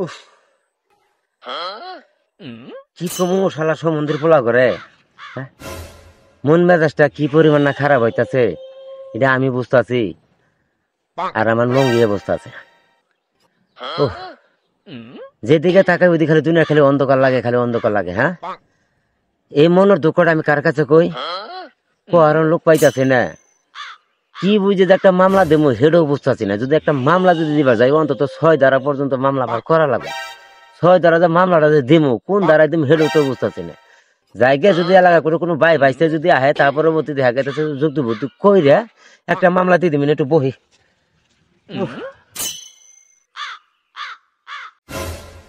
উফ কি কমু শালা সমুদ্রের পোলা করে মন মেজাজটা কি পরিমাণ না খারাপ হইতাছে এটা আমি বুঝতেছি আর আমার লঙ্গি অবস্থা আছে। যেদিকে তাকাই ওইদিকে খালি দুনিয়া খালি অন্ধকার লাগে, খালি অন্ধকার লাগে। হ্যাঁ, এই মনের দুঃখটা আমি কার কাছে কই? কারণ লোক পাইতাছে না। কি বুঝে যে একটা মামলা দেবো সেটাও বুঝতেছি না। যদি একটা মামলা যদি দিবার যাই অন্তত 6 ধারা পর্যন্ত মামলা আমার করা লাগবে। 6 ধারা যে মামলাটা যে দিমু কোন ধারায় দিম সেটাও তো বুঝতেছি না। জায়গা যদি এলাকা করে কোনো ভাই ভাইসে যদি আহে তার পরবর্তী দেখা গেছে যুক্তি বুদ্ধি কইরা একটা মামলা দিয়ে দিবেন একটু বহি।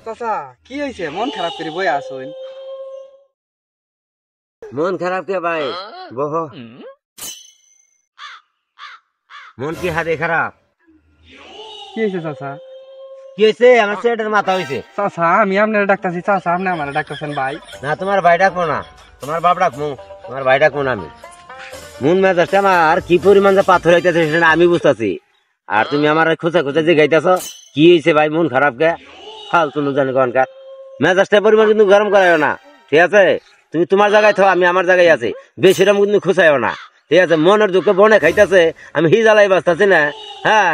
চাচা কি হয়েছে মন খারাপ করে বই আসুন? মন খারাপ কে ভাই? বহ। মন কি হাতে খারাপ? কি হয়েছে চাচা? কি হয়েছে? আমার ছেলেটার মাথা হয়েছে। চাচা আমি আপনার ডাক্তারছি, চাচা আপনি আমার ডাক্তারছেন ভাই। না তোমার ভাই ডাকবো না, তোমার বাপ ডাকবো, তোমার ভাই ডাকবো না আমি। মন মেজাজটা আমার কি পরিমাণ যে পাথর হইতেছে সেটা আমি বুঝতেছি। আর তুমি আমার খোঁচা খোঁচা যে গাইতেছ কি হয়েছে ভাই মন খারাপ কে? ফালতু জানি কনকার মেজাজটা পরিমাণ কিন্তু গরম করাইও না, ঠিক আছে? তুমি তোমার জায়গায় থাও, আমি আমার জায়গায় আছি, বেশিরকম কিন্তু খুঁচাইও না, ঠিক আছে? মনের দুঃখে বনে খাইতেছে, আমি হিজালাই বাঁচতেছি না। হ্যাঁ,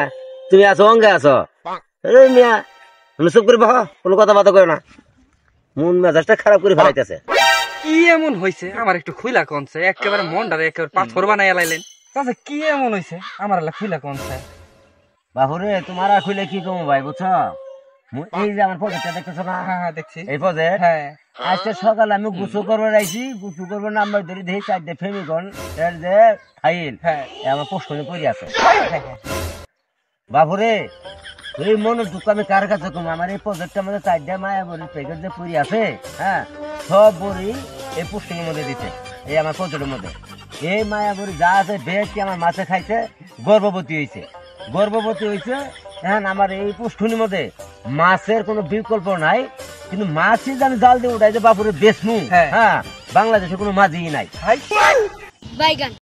তুমি আছো অঙ্গে আছো মিয়া, চুপ করে বহ, কোনো কথা বার্তা করো না। মন মেজাজটা খারাপ করে ফেলাইতেছে। কি এমন হয়েছে আমার একটু খুইলা কনছে, একেবারে মনটারে একেবারে পাথর বানাই লাইলেন। চাচা কি এমন হয়েছে আমার খুইলা কনছে? বাহুরে তোমার আর খুইলে কি কমো ভাই, বুঝছো? এই যে আমার প্রজেক্টটা দেখতেছো না? হ্যাঁ দেখছি এই প্রজেক্ট। হ্যাঁ, আজকে সকালে আমি গুছু করবো রাইছি, গুছু করবো নাম্বার ধরে দেখি 4টে ফেমিকন এর যে ফাইল আমার পোস্টনে পড়ে আছে। বাবুরে এই মনের দুঃখ আমি কার কাছে কম? আমার এই প্রজেক্টের মধ্যে 4টে মায়া বড়ির প্যাকেট যে পড়ে আছে, হ্যাঁ, সব বড়ি এই পোস্টিংয়ের মধ্যে দিতে, এই আমার প্রজেক্টের মধ্যে। এই মায়া বড়ি যা আছে বেশি আমার মাছে খাইছে, গর্ভবতী হয়েছে, গর্ভবতী হয়েছে। এখন আমার এই পুষ্ঠনির মধ্যে মাছের কোনো বিকল্প নাই, কিন্তু মাছই আমি জাল দিয়ে উঠাই যে বাপুরে বেসমু। হ্যাঁ, বাংলাদেশে কোনো মাছই নাই।